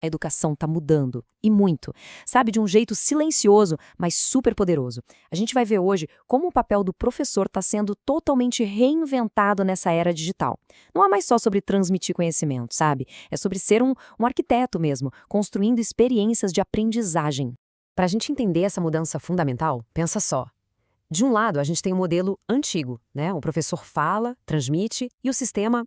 A educação está mudando, e muito. Sabe, de um jeito silencioso, mas super poderoso. A gente vai ver hoje como o papel do professor está sendo totalmente reinventado nessa era digital. Não é mais só sobre transmitir conhecimento, sabe? É sobre ser um arquiteto mesmo, construindo experiências de aprendizagem. Para a gente entender essa mudança fundamental, pensa só. De um lado, a gente tem o modelo antigo, né? O professor fala, transmite, e o sistema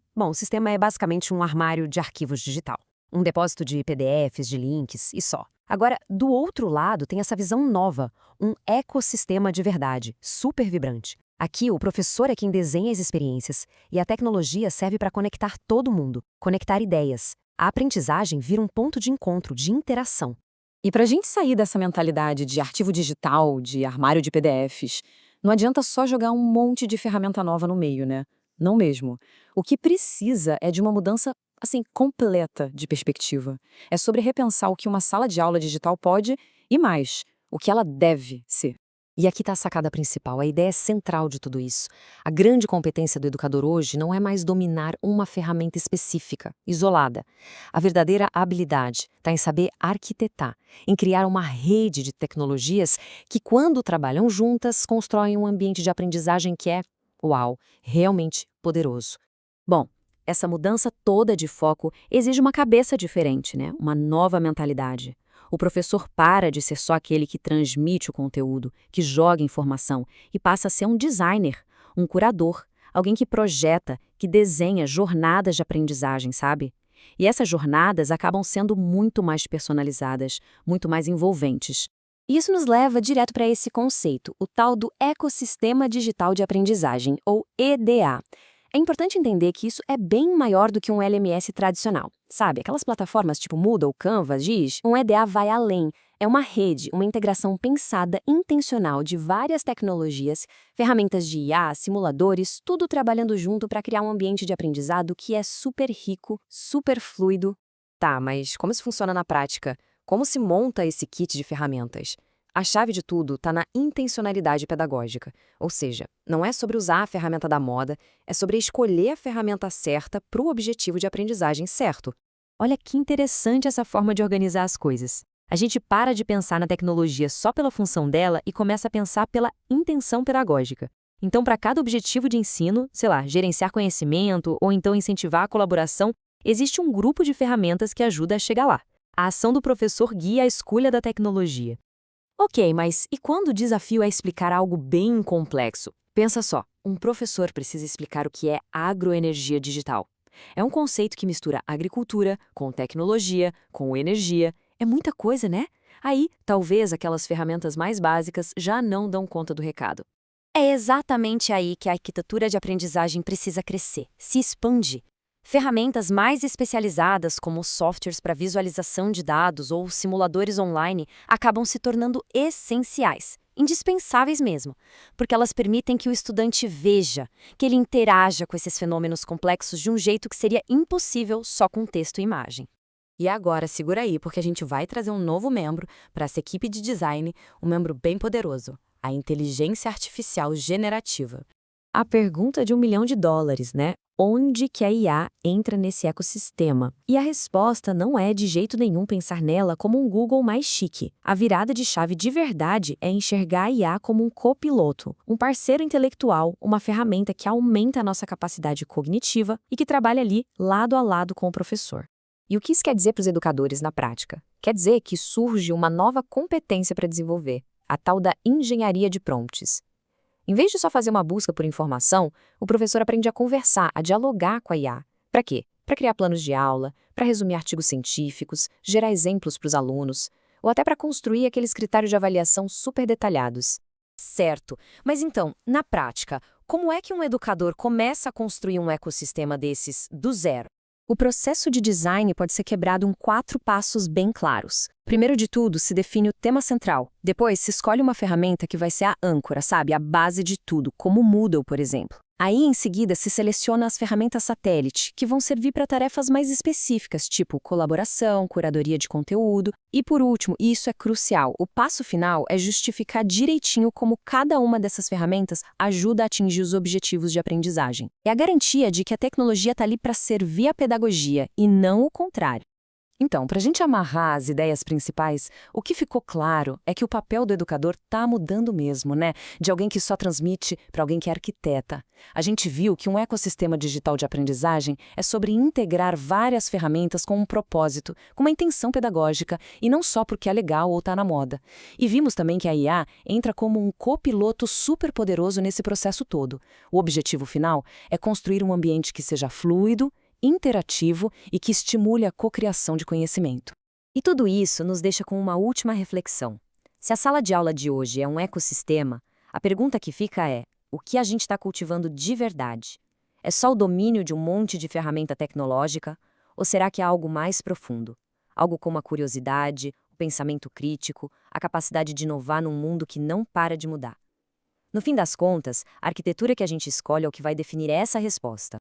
é basicamente um armário de arquivos digital. Um depósito de PDFs, de links e só. Agora, do outro lado, tem essa visão nova, um ecossistema de verdade, super vibrante. Aqui, o professor é quem desenha as experiências e a tecnologia serve para conectar todo mundo, conectar ideias. A aprendizagem vira um ponto de encontro, de interação. E para a gente sair dessa mentalidade de arquivo digital, de armário de PDFs, não adianta só jogar um monte de ferramenta nova no meio, né? Não mesmo. O que precisa é de uma mudança, assim, completa de perspectiva. É sobre repensar o que uma sala de aula digital pode e mais, o que ela deve ser. E aqui está a sacada principal, a ideia central de tudo isso. A grande competência do educador hoje não é mais dominar uma ferramenta específica, isolada. A verdadeira habilidade está em saber arquitetar, em criar uma rede de tecnologias que, quando trabalham juntas, constroem um ambiente de aprendizagem que é, uau, realmente poderoso. Bom, essa mudança toda de foco exige uma cabeça diferente, né? Uma nova mentalidade. O professor para de ser só aquele que transmite o conteúdo, que joga informação, e passa a ser um designer, um curador, alguém que projeta, que desenha jornadas de aprendizagem, sabe? E essas jornadas acabam sendo muito mais personalizadas, muito mais envolventes. Isso nos leva direto para esse conceito, o tal do ecossistema digital de aprendizagem, ou EDA. É importante entender que isso é bem maior do que um LMS tradicional. Sabe, aquelas plataformas tipo Moodle ou Canva, Giz, um EDA vai além. É uma rede, uma integração pensada, intencional de várias tecnologias, ferramentas de IA, simuladores, tudo trabalhando junto para criar um ambiente de aprendizado que é super rico, super fluido. Tá, mas como isso funciona na prática? Como se monta esse kit de ferramentas? A chave de tudo está na intencionalidade pedagógica, ou seja, não é sobre usar a ferramenta da moda, é sobre escolher a ferramenta certa para o objetivo de aprendizagem certo. Olha que interessante essa forma de organizar as coisas. A gente para de pensar na tecnologia só pela função dela e começa a pensar pela intenção pedagógica. Então, para cada objetivo de ensino, sei lá, gerenciar conhecimento ou então incentivar a colaboração, existe um grupo de ferramentas que ajuda a chegar lá. A ação do professor guia a escolha da tecnologia. Ok, mas e quando o desafio é explicar algo bem complexo? Pensa só, um professor precisa explicar o que é agroenergia digital. É um conceito que mistura agricultura com tecnologia, com energia. É muita coisa, né? Aí, talvez aquelas ferramentas mais básicas já não dão conta do recado. É exatamente aí que a arquitetura de aprendizagem precisa crescer, se expandir. Ferramentas mais especializadas, como softwares para visualização de dados ou simuladores online, acabam se tornando essenciais, indispensáveis mesmo, porque elas permitem que o estudante veja, que ele interaja com esses fenômenos complexos de um jeito que seria impossível só com texto e imagem. E agora, segura aí, porque a gente vai trazer um novo membro para essa equipe de design, um membro bem poderoso, a inteligência artificial generativa. A pergunta de $1 milhão, né? Onde que a IA entra nesse ecossistema? E a resposta não é de jeito nenhum pensar nela como um Google mais chique. A virada de chave de verdade é enxergar a IA como um copiloto, um parceiro intelectual, uma ferramenta que aumenta a nossa capacidade cognitiva e que trabalha ali lado a lado com o professor. E o que isso quer dizer para os educadores na prática? Quer dizer que surge uma nova competência para desenvolver, a tal da engenharia de prompts. Em vez de só fazer uma busca por informação, o professor aprende a conversar, a dialogar com a IA. Para quê? Para criar planos de aula, para resumir artigos científicos, gerar exemplos para os alunos, ou até para construir aqueles critérios de avaliação super detalhados. Certo, mas então, na prática, como é que um educador começa a construir um ecossistema desses do zero? O processo de design pode ser quebrado em 4 passos bem claros. Primeiro de tudo, se define o tema central. Depois, se escolhe uma ferramenta que vai ser a âncora, sabe? A base de tudo, como o Moodle, por exemplo. Aí, em seguida, se seleciona as ferramentas satélite, que vão servir para tarefas mais específicas, tipo colaboração, curadoria de conteúdo. E, por último, e isso é crucial, o passo final é justificar direitinho como cada uma dessas ferramentas ajuda a atingir os objetivos de aprendizagem. É a garantia de que a tecnologia está ali para servir a pedagogia e não o contrário. Então, para a gente amarrar as ideias principais, o que ficou claro é que o papel do educador está mudando mesmo, né? De alguém que só transmite para alguém que é arquiteta. A gente viu que um ecossistema digital de aprendizagem é sobre integrar várias ferramentas com um propósito, com uma intenção pedagógica, e não só porque é legal ou está na moda. E vimos também que a IA entra como um copiloto superpoderoso nesse processo todo. O objetivo final é construir um ambiente que seja fluido, interativo e que estimule a cocriação de conhecimento. E tudo isso nos deixa com uma última reflexão. Se a sala de aula de hoje é um ecossistema, a pergunta que fica é: o que a gente está cultivando de verdade? É só o domínio de um monte de ferramenta tecnológica? Ou será que há algo mais profundo? Algo como a curiosidade, o pensamento crítico, a capacidade de inovar num mundo que não para de mudar? No fim das contas, a arquitetura que a gente escolhe é o que vai definir essa resposta.